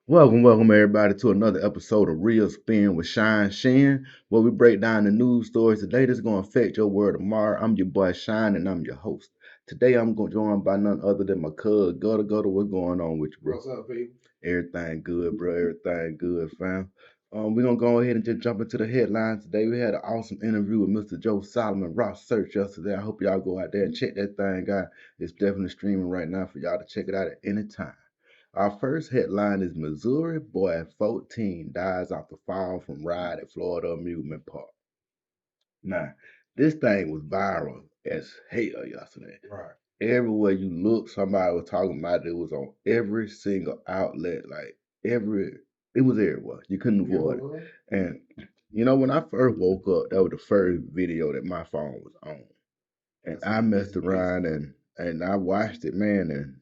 Welcome everybody to another episode of Real Spin with Shyne Shin, where we break down the news stories today that's going to affect your world tomorrow. I'm your boy Shyne and I'm your host. Today I'm going joined by none other than my cuz Gutter Gutter. What's going on with you, bro? What's up, people? Everything good, bro. Everything good, fam. We're gonna go ahead and just jump into the headlines today. We had an awesome interview with Mr. Joe Solomon Ross Search yesterday. I hope y'all go out there and check that thing out. It's definitely streaming right now for y'all to check it out at any time. Our first headline is Missouri boy 14 dies after fall from ride at Florida amusement park. Now, this thing was viral as hell yesterday. Right. Everywhere you look, somebody was talking about it. It was on every single outlet, it was everywhere. You couldn't avoid it. And when I first woke up, that was the first video that my phone was on. And I messed around and I watched it, man,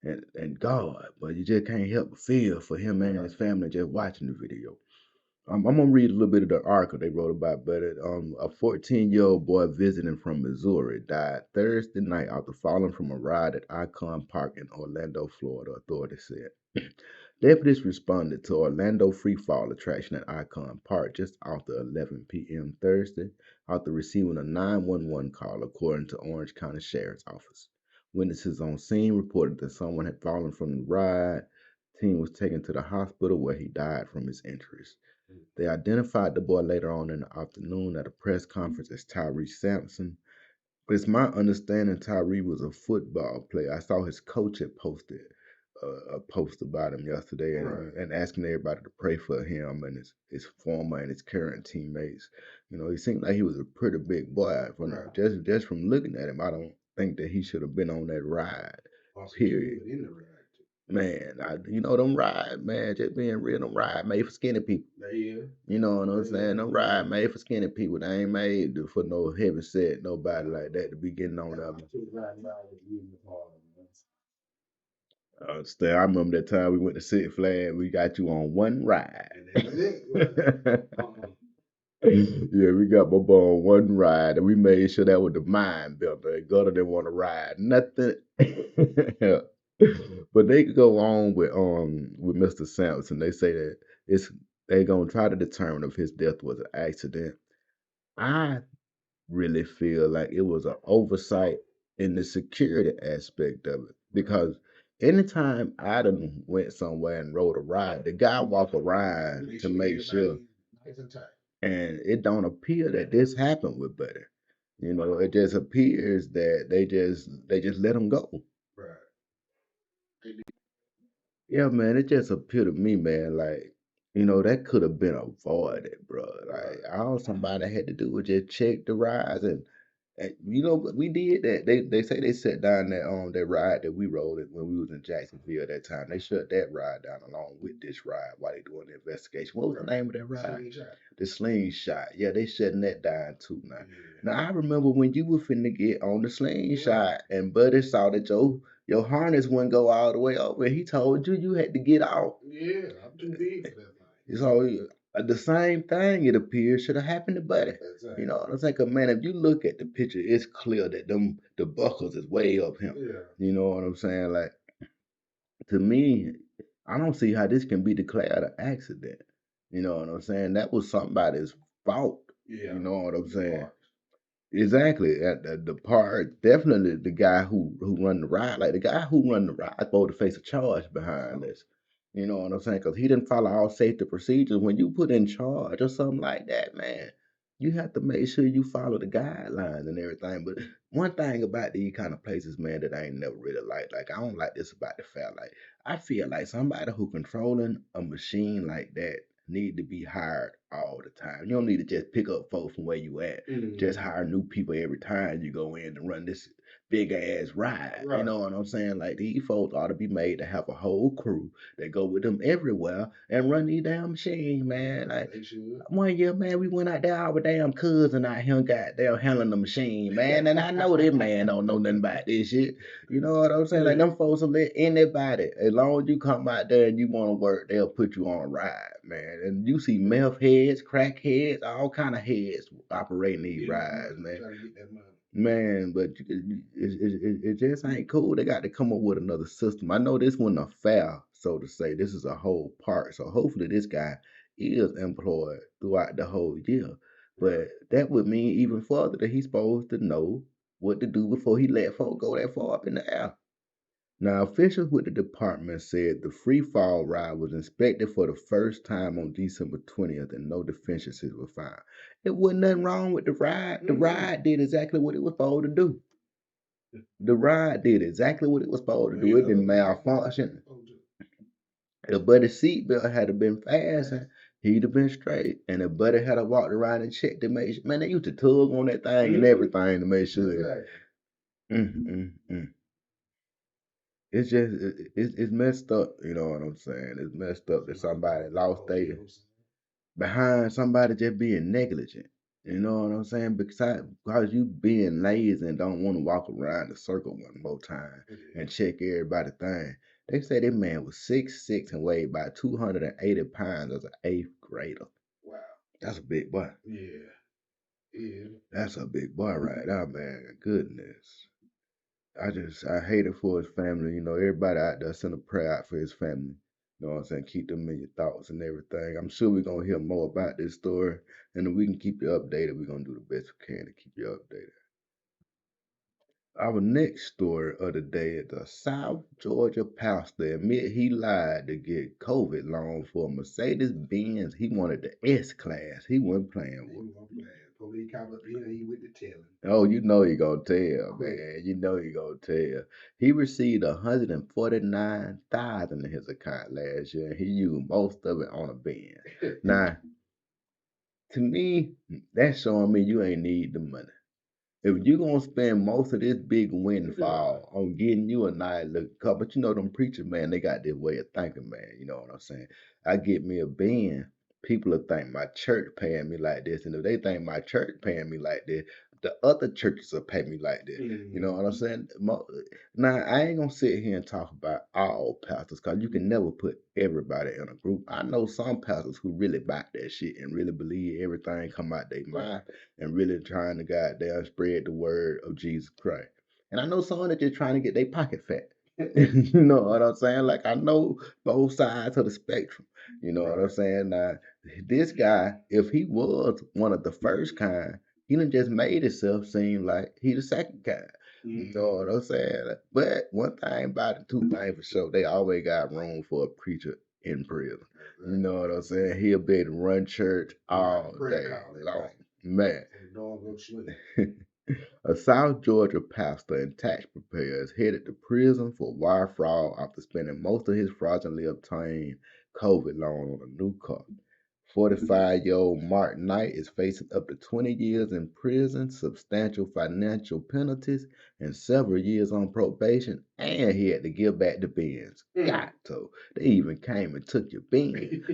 and God, but you just can't help but feel for him and his family just watching the video. I'm gonna read a little bit of the article they wrote about, but a 14-year-old boy visiting from Missouri died Thursday night after falling from a ride at Icon Park in Orlando, Florida, authorities said. Deputies responded to Orlando free fall attraction at Icon Park just after 11 p.m. Thursday after receiving a 911 call, according to Orange County Sheriff's Office. Witnesses on scene reported that someone had fallen from the ride. The team was taken to the hospital where he died from his injuries. They identified the boy later on in the afternoon at a press conference as Tyree Sampson. But it's my understanding Tyree was a football player. I saw his coach had posted a post about him yesterday and asking everybody to pray for him and his former and his current teammates. He seemed like he was a pretty big boy. Just from looking at him, I don't think that he should have been on that ride. Period. In the ride. Man, them ride, man, just being real, them ride made for skinny people. Yeah. You know what I'm saying? Them ride made for skinny people. They ain't made for no heavy set, nobody like that to be getting on them. I understand. I remember that time we went to Six Flags. We got you on one ride. Yeah, we got my boy on one ride, and we made sure that was the mind builder. And Gutter didn't want to ride nothing. But they could go on with Mr. Sampson. They say that they gonna try to determine if his death was an accident. I really feel like it was an oversight in the security aspect of it because anytime I done went somewhere and rode a ride, the guy walk around to make sure, and it don't appear that this happened with Buddy. It just appears that they just let him go. Right. Yeah, man, it just appeared to me, man, like, that could have been avoided, bro. Like, all somebody had to do was just check the rides and we did that. They say they shut down that ride that we rode it when we was in Jacksonville that time. They shut that ride down along with this ride while they doing the investigation. What was the name of that ride? Slingshot. The slingshot. Yeah, they shutting that down too now. Now I remember when you were finna get on the slingshot and Buddy saw that your harness wouldn't go all the way over. He told you you had to get out. Yeah, I'm too big for that thing. So the same thing, it appears, should have happened to Buddy. Exactly. You know what I'm saying? 'Cause, man, if you look at the picture, it's clear that the buckles is way up him. Yeah. You know what I'm saying? Like, to me, I don't see how this can be declared an accident. You know what I'm saying? That was somebody's fault. Yeah. You know what I'm saying? Exactly. At the part, definitely the guy who run the ride, like the guy who run the ride, supposed to face a charge behind this. You know what I'm saying? Because he didn't follow all safety procedures. When you put in charge or something like that, man, you have to make sure you follow the guidelines and everything. But one thing about these kind of places, man, that I ain't never really liked, like I don't like this about the fact, like I feel like somebody who controlling a machine like that need to be hired all the time. You don't need to just pick up folks from where you at. Just hire new people every time you go in to run this big ass ride. You know what I'm saying? Like these folks ought to be made to have a whole crew that go with them everywhere and run these damn machines, man. Like one year, man, we went out there, our damn cousin out here got there handling the machine, man. And I know this man don't know nothing about this shit. You know what I'm saying? Like them folks will let anybody, as long as you come out there and you want to work, they'll put you on a ride, man. And you see meth head heads, crackheads, all kind of heads operating these rides, man. Trying to get that money. Man, but it just ain't cool. They got to come up with another system. I know this wasn't a fair, so to say. This is a whole part. So hopefully this guy is employed throughout the whole year. But that would mean even further that he's supposed to know what to do before he let folk go that far up in the air. Now, officials with the department said the free fall ride was inspected for the first time on December 20th and no deficiencies were found. It wasn't nothing wrong with the ride. The ride did exactly what it was supposed to do. The ride did exactly what it was supposed to do. It didn't malfunction. If Buddy seatbelt had been fastened, he'd have been straight. And if Buddy had walked around and checked to make sure, man, they used to tug on that thing and everything to make sure. Mm, mm, mm. It's just it's messed up, you know what I'm saying? It's messed up that somebody lost their behind somebody just being negligent. You know what I'm saying? Because you being lazy and don't want to walk around the circle one more time and check everybody's thing. They say that man was 6'6" and weighed about 280 pounds as an eighth grader. Wow. That's a big boy. Yeah. Yeah. That's a big boy right now, man. Goodness. I hate it for his family. You know, everybody out there send a prayer out for his family. You know what I'm saying? Keep them in your thoughts and everything. I'm sure we're gonna hear more about this story. And if we can keep you updated, we're gonna do the best we can to keep you updated. Our next story of the day is the South Georgia pastor admit he lied to get COVID loan for a Mercedes Benz. He wanted the S class. He wasn't playing with. Police cop up here, he went to tell him. Oh, you know he gonna tell, man. You know he gonna tell. He received 149,000 in his account last year, and he used most of it on a Benz. Now, to me, that's showing me you ain't need the money. If you gonna spend most of this big windfall on getting you a nice little car, but you know them preachers, man, they got this way of thinking, man. You know what I'm saying? I get me a Benz, people will think my church paying me like this, and if they think my church paying me like this, the other churches will pay me like this. You know what I'm saying? Now I ain't gonna sit here and talk about all pastors, cause you can never put everybody in a group. I know some pastors who really buy that shit and really believe everything come out their mouth and really trying to goddamn spread the word of Jesus Christ. And I know some that just trying to get their pocket fat. You know what I'm saying? Like I know both sides of the spectrum. You know what I'm saying? Now, this guy, if he was one of the first kind, he done just made himself seem like he the second kind. You know what I'm saying? But one thing about it, two things for sure, they always got room for a preacher in prison. You know what I'm saying? He'll be able to run church all day long. Man. A South Georgia pastor and tax preparer is headed to prison for wire fraud after spending most of his fraudulently obtained COVID loan on a new car. 45-year-old Mark Knight is facing up to 20 years in prison, substantial financial penalties, and several years on probation, and he had to give back the Benz. Got to. They even came and took your Benz.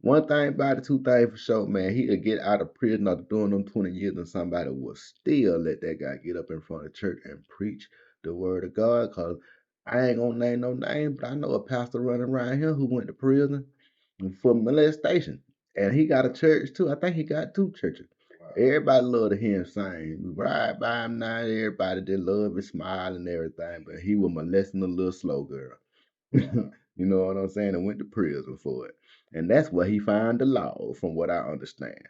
One thing about it, two things for sure, man, he could get out of prison after doing them 20 years and somebody will still let that guy get up in front of church and preach the word of God, because I ain't gonna name no name, but I know a pastor running around here who went to prison for molestation. And he got a church too. I think he got two churches. Everybody love to hear him sing. We ride by him now, everybody did love his smile and everything, but he was molesting a little slow girl. You know what I'm saying? And went to prison for it. And that's where he found the law, from what I understand.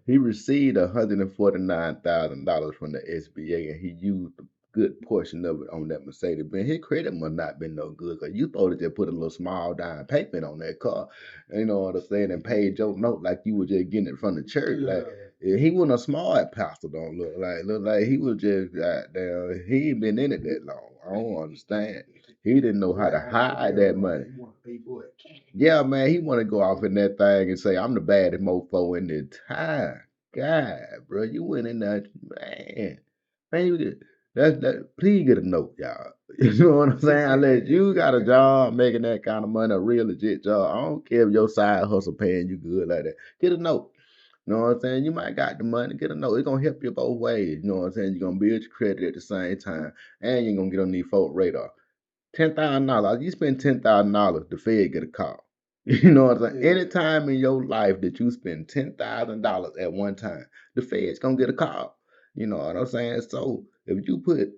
He received $149,000 from the SBA, and he used a good portion of it on that Mercedes Benz. His credit must not been no good, because you supposed to just put a little small down payment on that car. You know what I'm saying? And paid your note like you were just getting it from the church. Like he wasn't a smart pastor, don't look like. Look like he was just goddamn. He ain't been in it that long. I don't understand. He didn't know how to hide that money. Yeah, man, he want to go off in that thing and say, I'm the baddest mofo in the time. God, bro, you went in there, man. Man, please get a note, y'all. You know what I'm saying? Unless you got a job making that kind of money, a real legit job. I don't care if your side hustle paying you good like that. Get a note. You know what I'm saying? You might got the money, get a note. It's gonna help you both ways. You know what I'm saying? You're gonna build your credit at the same time, and you're gonna get on these folk radar. $10,000. You spend $10,000, the Fed get a call. You know what I'm saying? Yeah. Any time in your life that you spend $10,000 at one time, the Fed's gonna get a call. You know what I'm saying? So if you put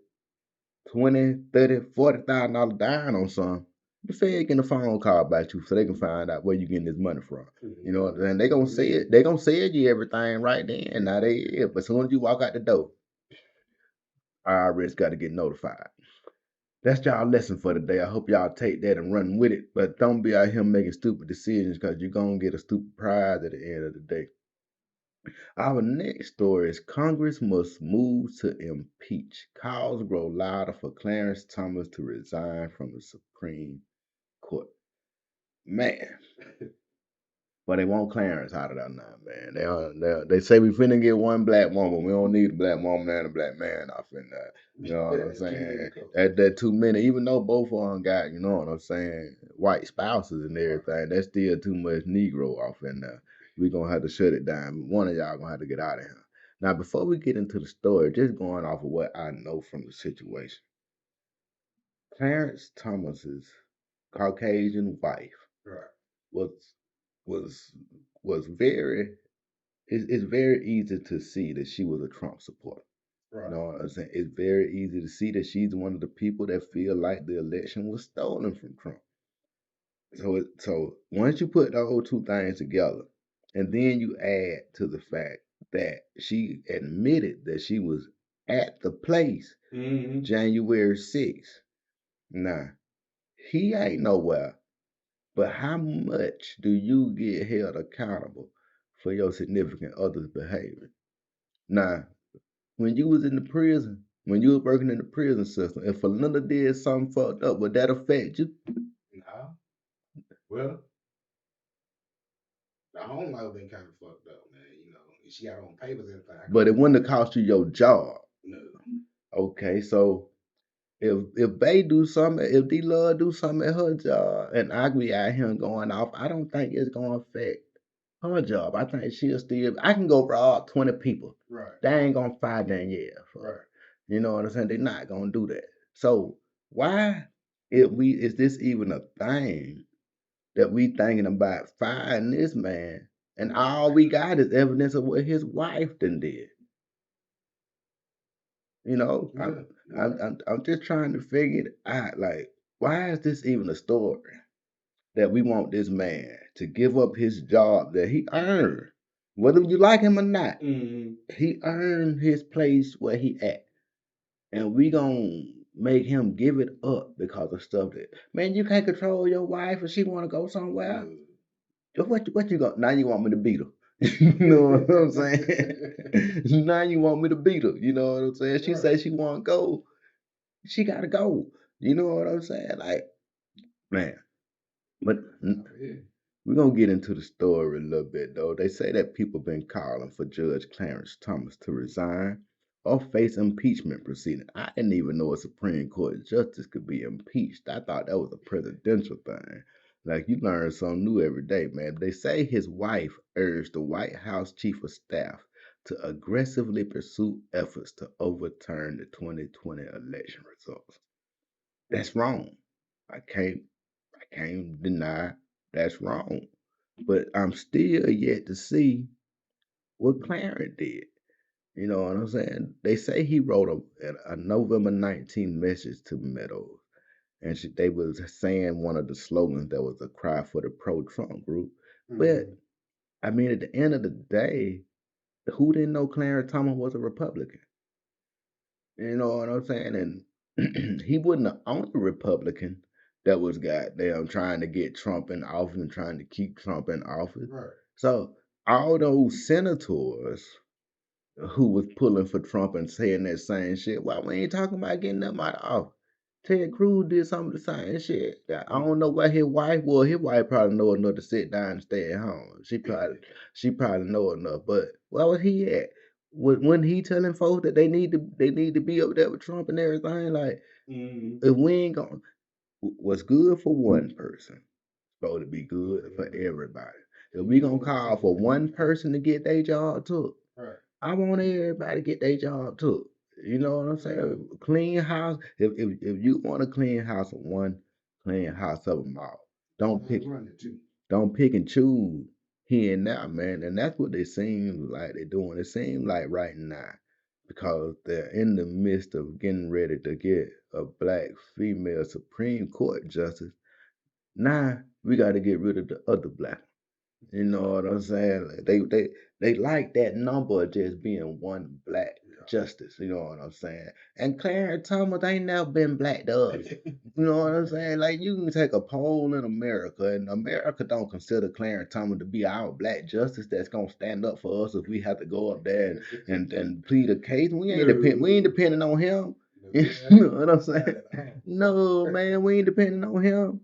20, 30, $40,000 down on something, the Fed getting a phone call about you so they can find out where you getting this money from. You know what I'm saying? They gonna say it. They gonna say you everything right then. Now they yeah, but as soon as you walk out the door, IRS got to get notified. That's y'all lesson for today. I hope y'all take that and run with it. But don't be out here making stupid decisions because you're going to get a stupid prize at the end of the day. Our next story is Congress must move to impeach. Calls grow louder for Clarence Thomas to resign from the Supreme Court. Man, but they want Clarence out of there now, man. They say we finna get one black woman. We don't need a black woman and a black man off in there. You know what I'm saying? That too many. Even though both of them got, you know what I'm saying, white spouses and everything, that's still too much Negro off in there. We gonna have to shut it down. One of y'all gonna have to get out of here. Now, before we get into the story, just going off of what I know from the situation, Clarence Thomas's Caucasian wife Right. was was was very it's very easy to see that she was a Trump supporter. You Right. know what I'm saying? It's very easy to see that she's one of the people that feel like the election was stolen from Trump. So once you put those two things together, and then you add to the fact that she admitted that she was at the place January 6th. Now, he ain't nowhere, but how much do you get held accountable for your significant other's behavior? Now, when you was in the prison, when you was working in the prison system, if Linda did something fucked up, would that affect you? No. Well, the home life been kind of fucked up, man. You know, she got on papers and everything. But it wouldn't have cost you your job. No. Okay, so if they do something, if D Love do something at her job, and I be out here going off, I don't think it's gonna affect her job. I think she'll still. I can go rob 20 people. Right. They ain't gonna fire Danielle for her. You know what I'm saying? They're not gonna do that. So why, if we is this even a thing that we thinking about firing this man, and all we got is evidence of what his wife done did? You know, I'm just trying to figure it out. Like, why is this even a story that we want this man to give up his job that he earned, whether you like him or not? He earned his place where he at, and we gonna make him give it up because of stuff that, man, you can't control your wife if she want to go somewhere. What you got? Now you want me to beat her? You know what I'm saying? Now you want me to beat her? You know what I'm saying? She say she want to go, she gotta go. You know what I'm saying? Like, man. But we're gonna get into the story a little bit though. They say that people been calling for Judge Clarence Thomas to resign or face impeachment proceeding. I didn't even know a Supreme Court justice could be impeached. I thought that was a presidential thing. Like, you learn something new every day, man. They say his wife urged the White House chief of staff to aggressively pursue efforts to overturn the 2020 election results. That's wrong. I can't I can't deny that's wrong. But I'm still yet to see what Clarence did. You know what I'm saying? They say he wrote a November 19th message to Meadows, and they was saying one of the slogans that was a cry for the pro-Trump group. But I mean, at the end of the day, who didn't know Clarence Thomas was a Republican? You know what I'm saying? And he wasn't the only Republican that was goddamn trying to get Trump in office and trying to keep Trump in office. Right. So all those senators who was pulling for Trump and saying that same shit, why we ain't talking about getting them out of office? Ted Cruz did some of the same shit. I don't know where his wife was. His wife probably know enough to sit down and stay at home. She probably know enough. But where was he at? When he telling folks that they need to be up there with Trump and everything? Like, if we ain't gonna, what's good for one person supposed to be good for everybody. If we gonna call for one person to get their job took, I want everybody to get their job took. You know what I'm saying? Clean house. If you want a clean house of one, clean house of them all. Don't pick. Don't pick and choose here and now, man. And that's what they seem like they're doing. It seems like right now, because they're in the midst of getting ready to get a black female Supreme Court justice. Now we got to get rid of the other black. You know what I'm saying? Like, they like that number of just being one black justice. You know what I'm saying? And Clarence Thomas ain't never been black to us. You know what I'm saying? Like you can take a poll in America, and America don't consider Clarence Thomas to be our black justice that's gonna stand up for us if we have to go up there and plead a case. We ain't depending on him. You know what I'm saying? No, man, we ain't depending on him.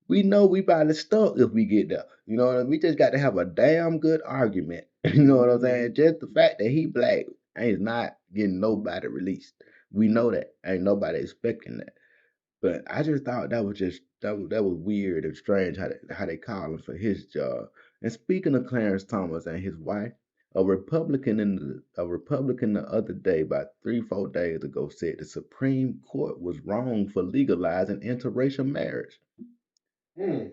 We know we probably stuck if we get there. You know what I mean? We just got to have a damn good argument. You know what I'm saying? Just the fact that he black ain't not getting nobody released. We know that. Ain't nobody expecting that. But I just thought that was just that was weird and strange how they call him for his job. And speaking of Clarence Thomas and his wife, a Republican the other day, about 3 4 days ago, said the Supreme Court was wrong for legalizing interracial marriage. Mm.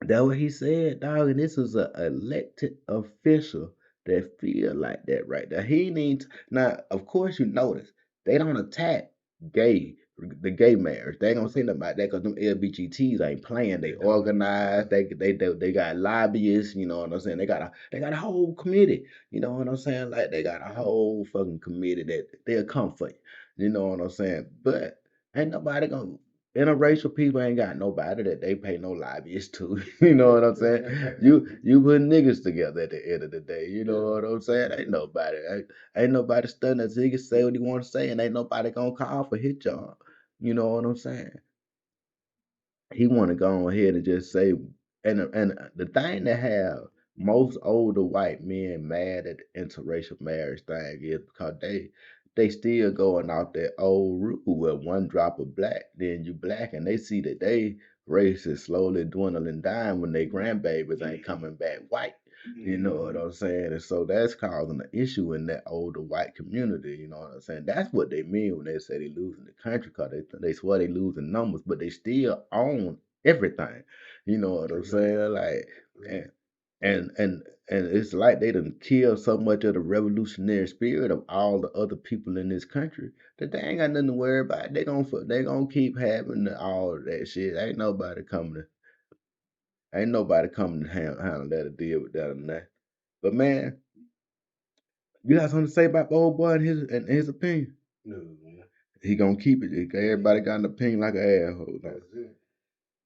That what he said, dog. And this is a elected official that feel like that right there. He needs now. Of course, you notice they don't attack gay the gay marriage. They ain't gonna say nothing about that because them LBGTs ain't playing. They organized. They got lobbyists. You know what I'm saying? They got a whole committee. You know what I'm saying? Like they got a whole fucking committee that they'll come for you. You know what I'm saying? But ain't nobody gonna interracial people ain't got nobody that they pay no lobbyists to. You know what I'm saying? You put niggas together at the end of the day. You know what I'm saying? Ain't nobody studying as he can say what he want to say, and ain't nobody gonna call for his job. You know what I'm saying? He want to go ahead and just say, and the thing that have most older white men mad at the interracial marriage thing is because they still going off that old rule where one drop of black, then you black, and they see that they race is slowly dwindling down when their grandbabies ain't coming back white. You know what I'm saying? And so that's causing an issue in that older white community. You know what I'm saying? That's what they mean when they say they losing the country, because they swear they losing numbers, but they still own everything. You know what I'm saying? Like, and and and and it's like they done killed so much of the revolutionary spirit of all the other people in this country that they ain't got nothing to worry about. They gonna keep having all of that shit. Ain't nobody coming to handle that or deal with that or nothing. But man, you got something to say about the old boy and his opinion? No. He gonna keep it. Everybody got an opinion like an asshole. That's it.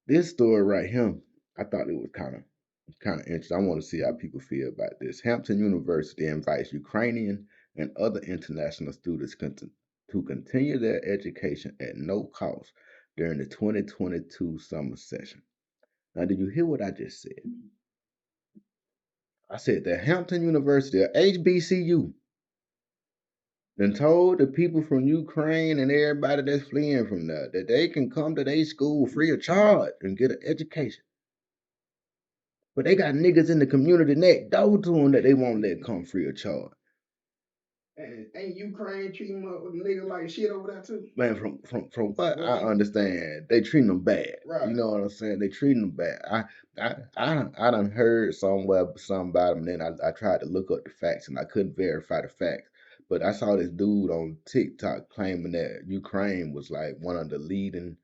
This story right here, I thought it was kind of interesting. I want to see how people feel about this. Hampton University invites Ukrainian and other international students to continue their education at no cost during the 2022 summer session. Now, did you hear what I just said? I said that Hampton University, or HBCU, then told the people from Ukraine and everybody that's fleeing from there that they can come to their school free of charge and get an education. But they got niggas in the community next door to them that they won't let come free of charge. And ain't Ukraine treating niggas like shit over there too? Man, from what I understand, they treating them bad. Right. You know what I'm saying? They treating them bad. I done heard somewhere something about them. Then I tried to look up the facts and I couldn't verify the facts. But I saw this dude on TikTok claiming that Ukraine was like one of the leading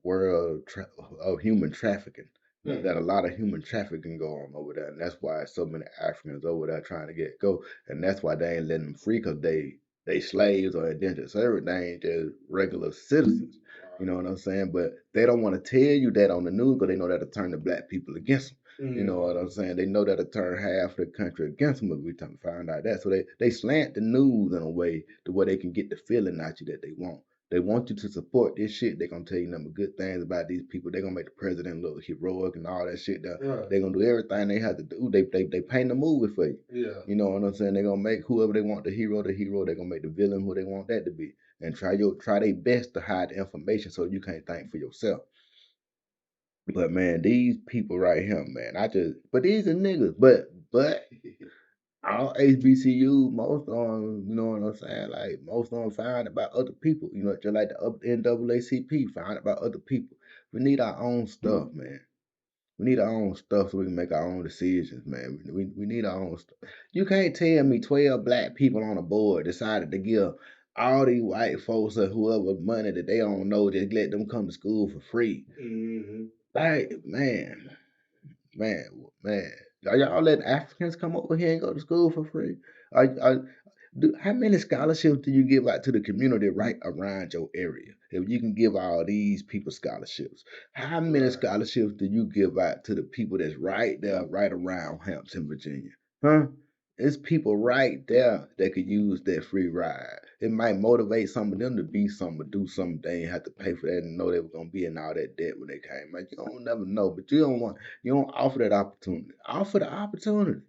of human trafficking. That a lot of human trafficking go on over there, and that's why so many Africans over there trying to get go, and that's why they ain't letting them free because they slaves or indentured servants. They ain't just regular citizens. You know what I'm saying? But they don't want to tell you that on the news because they know that'll turn the black people against them. You know what I'm saying? They know that'll turn half the country against them if we find out that. So they slant the news in a way to where they can get the feeling out you that they want. They want you to support this shit. They're gonna tell you nothing but good things about these people. They're gonna make the president look heroic and all that shit. Right. They're gonna do everything they have to do. They paint a movie for you. Yeah. You know what I'm saying? They're gonna make whoever they want the hero the hero. They're gonna make the villain who they want that to be. And try their best to hide the information so you can't think for yourself. But man, these people right here, man, but these are niggas. But all HBCU, most of them, you know what I'm saying? Like most of them find about other people, you know, just like the NAACP find about other people. We need our own stuff, man. We need our own stuff so we can make our own decisions, man. We need our own stuff. You can't tell me 12 black people on a board decided to give all these white folks or whoever money that they don't know, just let them come to school for free. Mm-hmm. Like, man, man. Are y'all letting Africans come over here and go to school for free? Are, how many scholarships do you give out to the community right around your area? If you can give all these people scholarships, how many scholarships do you give out to the people that's right there, right around Hampton, Virginia? Huh? It's people right there that could use that free ride. It might motivate some of them to be something, or do something they ain't have to pay for that and know they were gonna be in all that debt when they came. Like you don't never know, but you don't offer that opportunity. Offer the opportunity.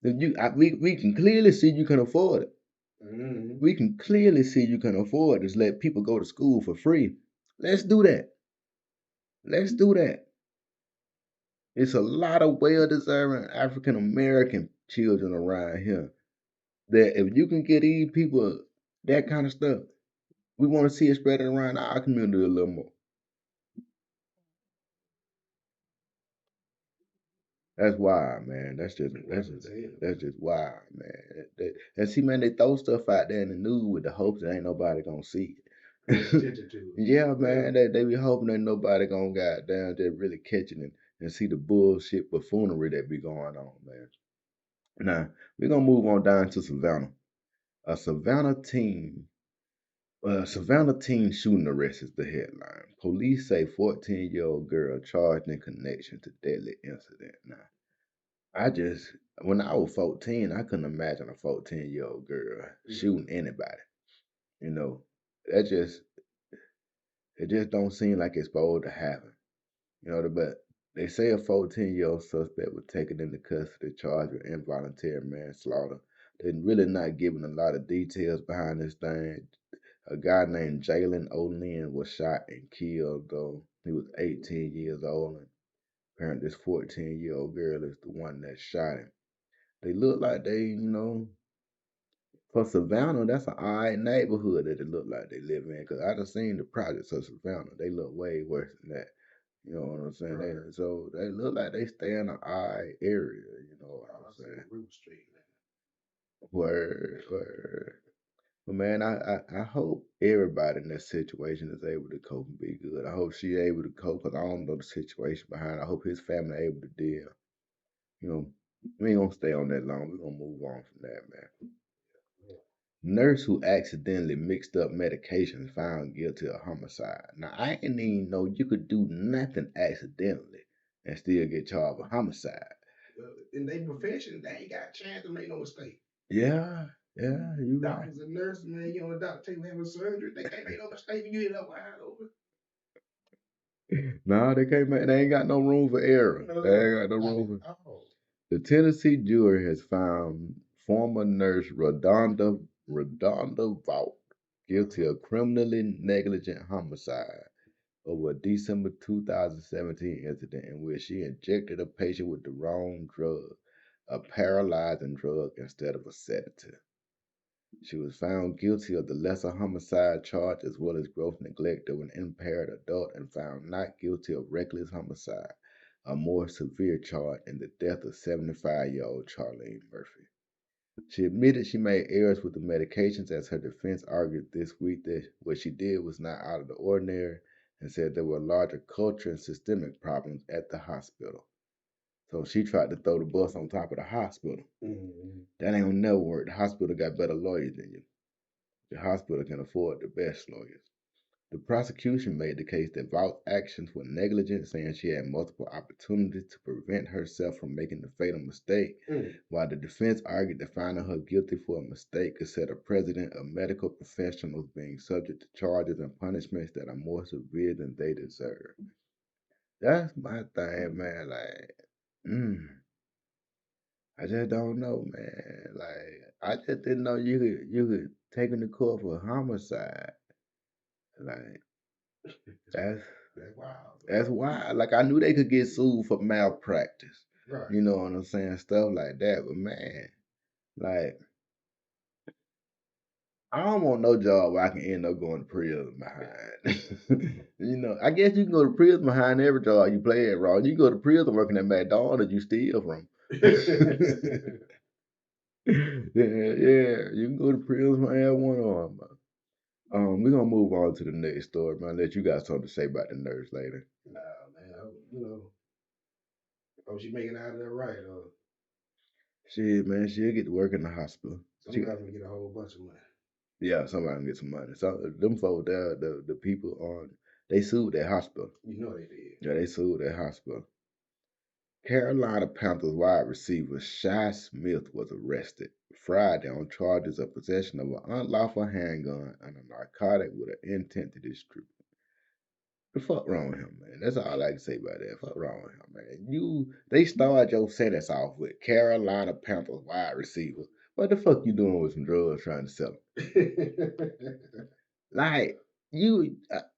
If we can clearly see you can afford it. Mm-hmm. We can clearly see you can afford to let people go to school for free. Let's do that. Let's do that. It's a lot of well deserving African American children around here that if you can get these people that kind of stuff, we want to see it spread around our community a little more. That's wild, man. That's just wild, man. And see, man, they throw stuff out there in the news with the hopes that ain't nobody gonna see it. Yeah, man. They be hoping that nobody gonna goddamn just really catch it and see the bullshit buffoonery that be going on, man. Now we're gonna move on down to Savannah. A Savannah teen shooting arrest is the headline. Police say 14-year-old girl charged in connection to deadly incident. Now, I just, when I was 14, I couldn't imagine a 14-year-old girl shooting anybody. You know, that just, it just don't seem like it's supposed to happen. You know, but they say a 14-year-old suspect was taken into custody charged with involuntary manslaughter. They're really not giving a lot of details behind this thing. A guy named Jalen O'Lynn was shot and killed, though. He was 18 years old, and apparently this 14-year-old girl is the one that shot him. They look like for Savannah, that's an alright neighborhood that it look like they live in. Cause I done seen the projects of Savannah. They look way worse than that. You know what I'm saying? Right. So they look like they stay in an alright area. You know what I'm saying? Root Street. Word. But man, I hope everybody in that situation is able to cope and be good. I hope she able to cope because I don't know the situation behind. I hope his family able to deal. You know, we ain't gonna stay on that long. We're gonna move on from that, man. Nurse who accidentally mixed up medications found guilty of homicide. Now I didn't even know you could do nothing accidentally and still get charged with homicide. In their profession, they ain't got a chance to make no mistake. Yeah, you right. Doctors and nurses, man, you on the doctor table having surgery, they can't make no mistake when you end up wide open. No, they can't make. They ain't got no room for error. They ain't got no room for. The Tennessee jury has found former nurse Redonda Vault guilty of criminally negligent homicide over a December 2017 incident in which she injected a patient with the wrong drug, a paralyzing drug instead of a sedative. She was found guilty of the lesser homicide charge as well as gross neglect of an impaired adult and found not guilty of reckless homicide, a more severe charge in the death of 75-year-old Charlene Murphy. She admitted she made errors with the medications as her defense argued this week that what she did was not out of the ordinary and said there were larger cultural and systemic problems at the hospital. So she tried to throw the bus on top of the hospital. Mm-hmm. That ain't gonna never work. The hospital got better lawyers than you. The hospital can afford the best lawyers. The prosecution made the case that Vaught's actions were negligent, saying she had multiple opportunities to prevent herself from making the fatal mistake, while the defense argued that finding her guilty for a mistake could set a precedent of medical professionals being subject to charges and punishments that are more severe than they deserve. That's my thing, man. Like, I just don't know, man. Like, I just didn't know you could take him to court for homicide. Like, that's wild. that's wild. Like, I knew they could get sued for malpractice. Right. You know what I'm saying? Stuff like that. But man, like, I don't want no job where I can end up going to prison behind. I guess you can go to prison behind every job you play it wrong. You go to prison working at McDonald's, you steal from. Yeah, you can go to prison and have one arm. We're gonna move on to the next story, man. Let you got something to say about the nurse later. Nah, man. Hope she making out of there right. Shit, man, she'll get to work in the hospital. Somebody's gonna get a whole bunch of money. Yeah, somebody can get some money. So them folks there, the people on, they sued that hospital. You know they did. Yeah, they sued that hospital. Carolina Panthers wide receiver Shy Smith was arrested Friday on charges of possession of an unlawful handgun and a narcotic with an intent to distribute. The fuck wrong with him, man? That's all I can say about that. Fuck wrong with him, man. They started your sentence off with Carolina Panthers wide receiver. What the fuck you doing with some drugs trying to sell them? Like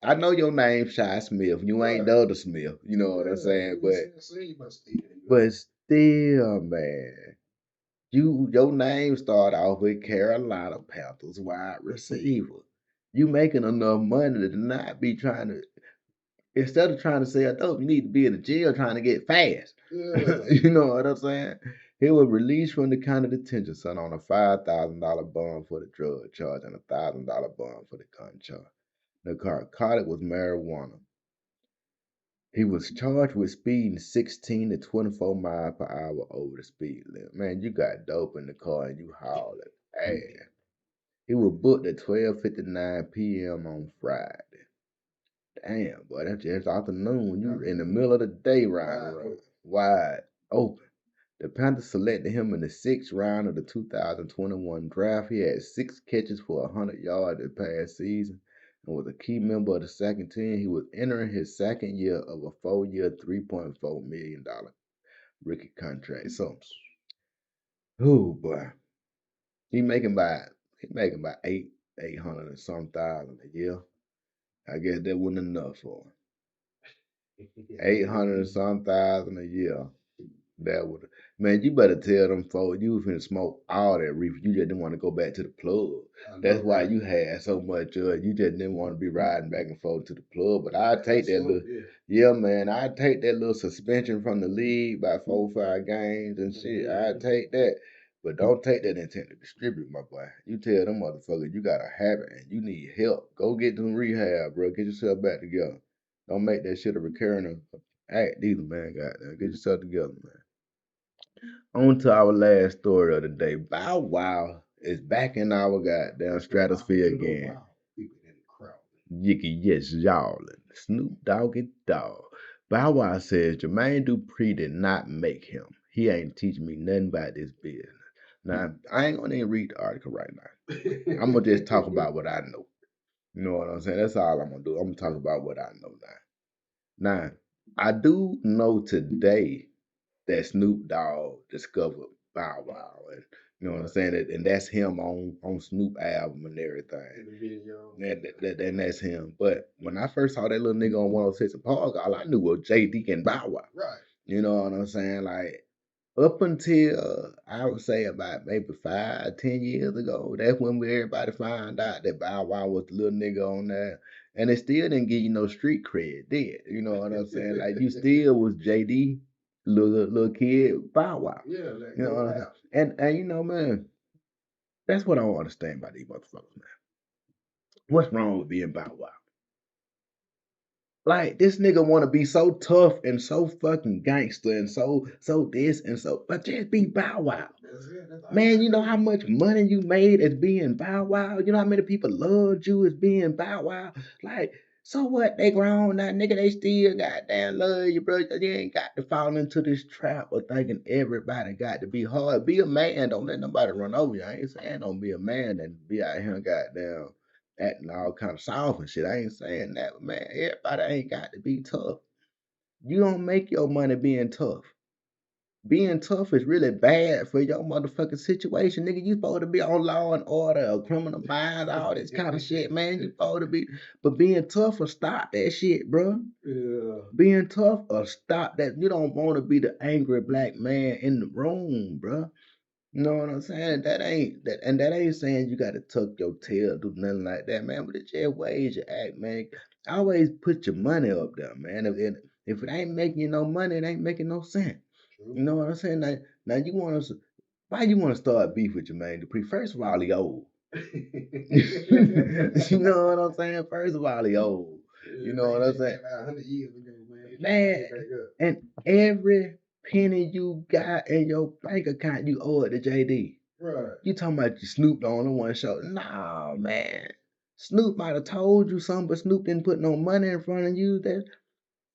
I know your name Shy Smith. You ain't the other Smith. You know what I'm saying? But still, man, your name start off with Carolina Panthers wide receiver. You making enough money to not be trying to. Instead of trying to sell dope, you need to be in the jail trying to get fast. Yeah. You know what I'm saying? He was released from the county detention center on a $5,000 bond for the drug charge and a $1,000 bond for the gun charge. The narcotic was marijuana. He was charged with speeding 16 to 24 miles per hour over the speed limit. Man, you got dope in the car and you hauled it. Hey. He was booked at 12:59 p.m. on Friday. Damn, boy, that's just afternoon. You in the middle of the day riding around. Wide open. The Panthers selected him in the 6th round of the 2021 draft. He had 6 catches for 100 yards this past season and was a key member of the second team. He was entering his second year of a 4-year, $3.4 million rookie contract. So, oh boy, he making about 800 and some thousand a year. I guess that wasn't enough for him. 800 and some thousand a year. That would, man, you better tell them folks you was finna smoke all that reefer. You just didn't want to go back to the plug. That's why you had so much. You just didn't want to be riding back and forth to the plug. But I'd take that little, yeah, man. I'd take that little suspension from the league by 4 or 5 games and shit. I'd take that. But don't take that intent to distribute, my boy. You tell them motherfuckers you got a habit and you need help. Go get some rehab, bro. Get yourself back together. Don't make that shit a recurring act either, man. Goddamn. Get yourself together, man. On to our last story of the day. Bow Wow is back in our goddamn stratosphere again. Yicky, yes, y'allin'. Snoop Doggy Dogg. Bow Wow says Jermaine Dupri did not make him. He ain't teaching me nothing about this business. Now, I ain't gonna even read the article right now. I'm gonna just talk about what I know. You know what I'm saying? That's all I'm gonna do. I'm gonna talk about what I know now. Now, I do know today that Snoop Dogg discovered Bow Wow, and you know what I'm saying, and that's him on Snoop album and everything. The video. And that's him. But when I first saw that little nigga on 106 and Park, all I knew was JD and Bow Wow. Right. You know what I'm saying? Like up until I would say about maybe 5, 10 years ago, that's when everybody found out that Bow Wow was the little nigga on there. And it still didn't give you no street cred, did it? You know what I'm saying? Like you still was JD, little kid, Bow Wow. Yeah, like, you know what I'm saying? And you know, man, that's what I don't understand about these motherfuckers, man. What's wrong with being Bow Wow? Like this nigga want to be so tough and so fucking gangster and so this and so, but just be Bow Wow. Man, you know how much money you made as being Bow Wow? You know how many people loved you as being Bow Wow? Like, so what? They grown now, nigga. They still goddamn love you, bro. You ain't got to fall into this trap of thinking everybody got to be hard. Be a man. Don't let nobody run over you. I ain't saying don't be a man and be out here goddamn acting all kind of soft and shit. I ain't saying that, but man, everybody ain't got to be tough. You don't make your money being tough. Being tough is really bad for your motherfucking situation, nigga. You supposed to be on Law and Order or Criminal Minds, all this kind of shit, man. You supposed to be, but being tough will stop that shit, bro. Yeah. Being tough will stop that. You don't want to be the angry black man in the room, bro. You know what I'm saying? That ain't saying you gotta tuck your tail, do nothing like that, man. But it's just ways you act, man. Always put your money up there, man. If it ain't making you no money, it ain't making no sense. True. You know what I'm saying? Now you want to why you want to start beef with your man Dupree? First of all, he old. You know what I'm saying? First of all, he old. You know what I'm saying? About 100 years ago, man. Man, and every penny you got in your bank account, you owe it to JD. Right. You talking about you Snoop the only one show? Nah, man. Snoop might have told you something, but Snoop didn't put no money in front of you. That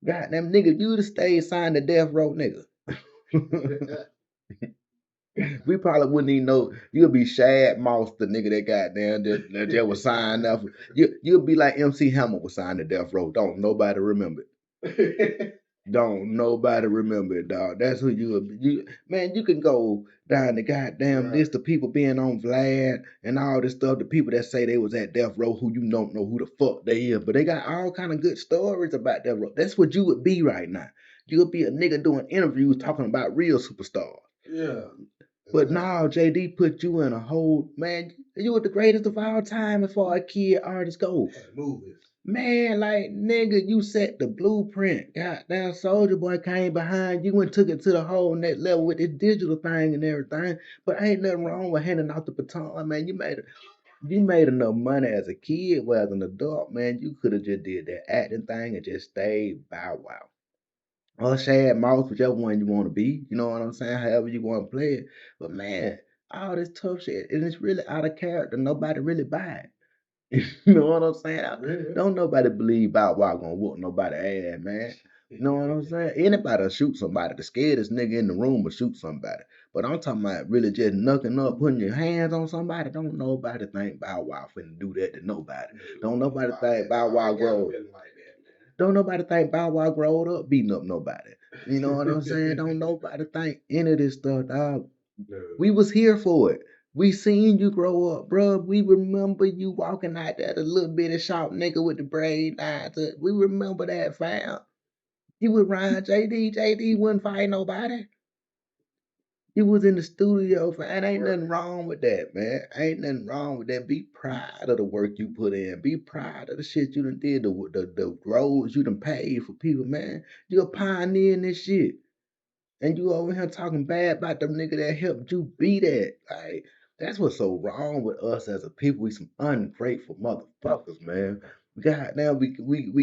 goddamn nigga, you'd have stayed signed to death row, nigga. We probably wouldn't even know. You'll be Shad Moss, the nigga that goddamn that was signed up. You'll be like MC Hammer was signed to death row. Don't nobody remember it. Don't nobody remember it, dog. That's who you would be. Man, you can go down the goddamn list of people being on Vlad and all this stuff. The people that say they was at death row who you don't know who the fuck they is, but they got all kind of good stories about death row. That's what you would be right now. You would be a nigga doing interviews talking about real superstars. Yeah. But now JD put you in a whole man. You were the greatest of all time as far as kid artists go. Movies. Man, like nigga, you set the blueprint. Goddamn, Soldier Boy came behind you and took it to the whole next level with this digital thing and everything. But ain't nothing wrong with handing out the baton, man. You made enough money as a kid, well as an adult, man. You could have just did that acting thing and just stayed Bow Wow. Or Shad Moss, whichever one you want to be. You know what I'm saying? However you want to play it. But man, all this tough shit, and it's really out of character. Nobody really buy it. You know what I'm saying? Don't nobody believe Bow Wow gonna whoop nobody ass, man. You know what I'm saying? Anybody'll shoot somebody. The scaredest nigga in the room will shoot somebody. But I'm talking about really just knucking up, putting your hands on somebody. Don't nobody think Bow Wow finna do that to nobody. Don't nobody think Bow Wow grow. Don't nobody think Bow Wow growed up beating up nobody. You know what I'm saying? Don't nobody think any of this stuff, dog. We was here for it. We seen you grow up, bro. We remember you walking out there, the little bitty short nigga with the braid lines. We remember that, fam. You was Ryan JD. JD wouldn't fight nobody. You was in the studio, fam. Ain't nothing wrong with that, man. Ain't nothing wrong with that. Be proud of the work you put in. Be proud of the shit you done did, the roads you done paid for people, man. You're a pioneer in this shit. And you over here talking bad about the nigga that helped you be that. Like, that's what's so wrong with us as a people. We some ungrateful motherfuckers, man. God now we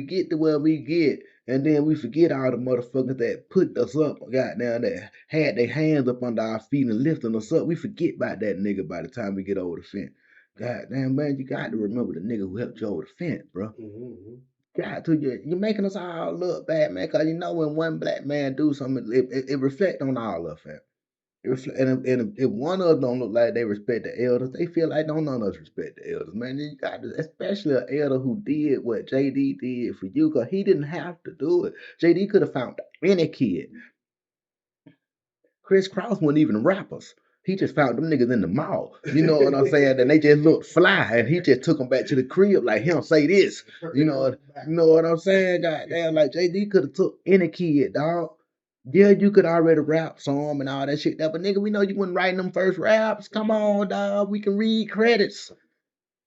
get to where we get, and then we forget all the motherfuckers that put us up, goddamn, that had their hands up under our feet and lifting us up. We forget about that nigga by the time we get over the fence. Goddamn, man, you got to remember the nigga who helped you over the fence, bro. God, to you, you're making us all look bad, man. Cause you know when one black man do something, it reflect on all of it. And if one of them don't look like they respect the elders, they feel like don't none of us respect the elders, man. You got to, especially an elder who did what JD did for you, cause he didn't have to do it. JD could have found any kid. Chris Cross wasn't even rappers. He just found them niggas in the mall. You know what I'm saying? And they just looked fly, and he just took them back to the crib like him say this. You know what I'm saying? Goddamn, like JD could have took any kid, dog. Yeah, you could already rap some and all that shit. But nigga, we know you wasn't writing them first raps. Come on, dog. We can read credits.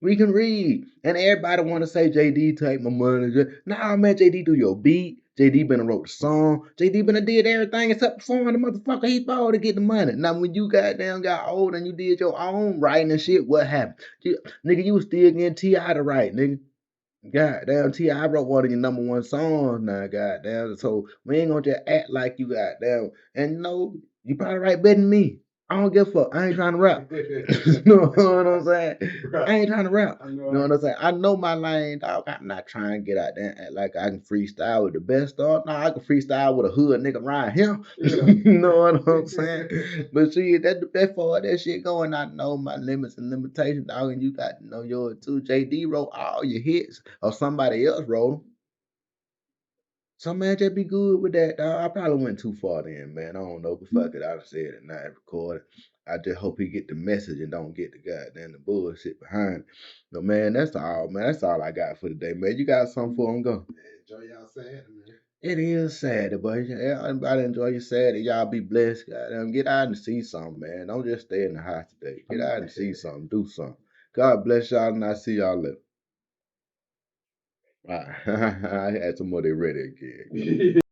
We can read. And everybody want to say, JD, take my money. Nah, man, JD do your beat. JD been wrote the song. JD been did everything except perform the motherfucker. He bought to get the money. Now, when you goddamn got old and you did your own writing and shit, what happened? Nigga, you was still getting T.I. to write, nigga. Goddamn, T.I. wrote one of your number one songs now, goddamn. So we ain't gonna just act like you goddamn. And you know, you probably write better than me. I don't give a fuck. I ain't trying to rap. You know what I'm saying? I ain't trying to rap. You know what I'm saying? I know my lane, dog. I'm not trying to get out there and act like I can freestyle with the best dog. No, I can freestyle with a hood nigga around him. You know what I'm saying? But see, that far that shit going, I know my limits and limitations, dog, and you got to know yours too. JD wrote all your hits, or somebody else wrote them. Some man just be good with that, dog. I probably went too far then, man. I don't know, but fuck it. I said it, not recorded. I just hope he get the message and don't get the goddamn the bullshit behind it. But man, that's all, man. That's all I got for today, man. You got something for him? Go. Enjoy y'all Saturday, man. It is sad, but everybody enjoy your Saturday. Y'all be blessed. Goddamn, get out and see something, man. Don't just stay in the house today. Get out and see something. Do something. God bless y'all, and I see y'all later. All right. I had somebody ready again.